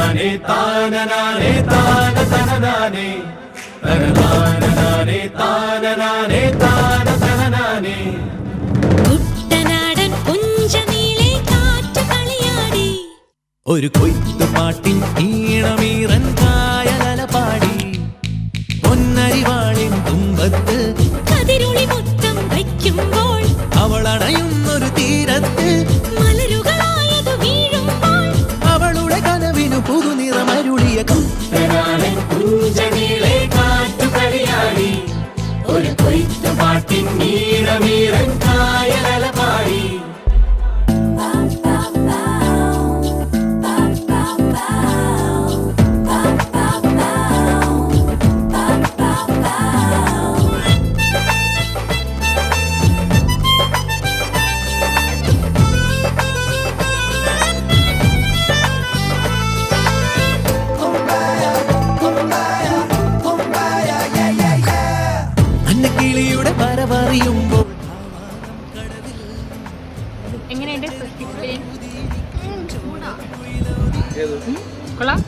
തനനാനേ താനനാനേ താന തനനാനേ തനനാനേ താനനാനേ താന തനനാനേ. കുട്ടനാടൻ പുഞ്ചനീളെ കാറ്റ് കളിയാടി, ഒരു കൊയ്ത്തുപാട്ടിൻ ഈണമീറൻ കായലല പാടി, പൊന്നരിവാളിൻ തുമ്പത്ത് കതിരൊളി മുത്തം വയ്ക്കുമ്പോൾ, അവളണയുന്നൊരു തീരത്ത് മലരുകളായതു വീഴുമ്പോൾ, അവളുടെ കനവിനു പുതുനിറമരുളിയ തനനാനേ പുഞ്ചനീളെ കാറ്റ് കളിയാടി, ഒരു കൊയ്ത്തുപാട്ടിൻ ഈണമീറൻ കായലല പാടി. അന്നക്കിളിയുടെ പരവറിയുമ്പോൾ എങ്ങനെയുണ്ട് കൊള്ളാം.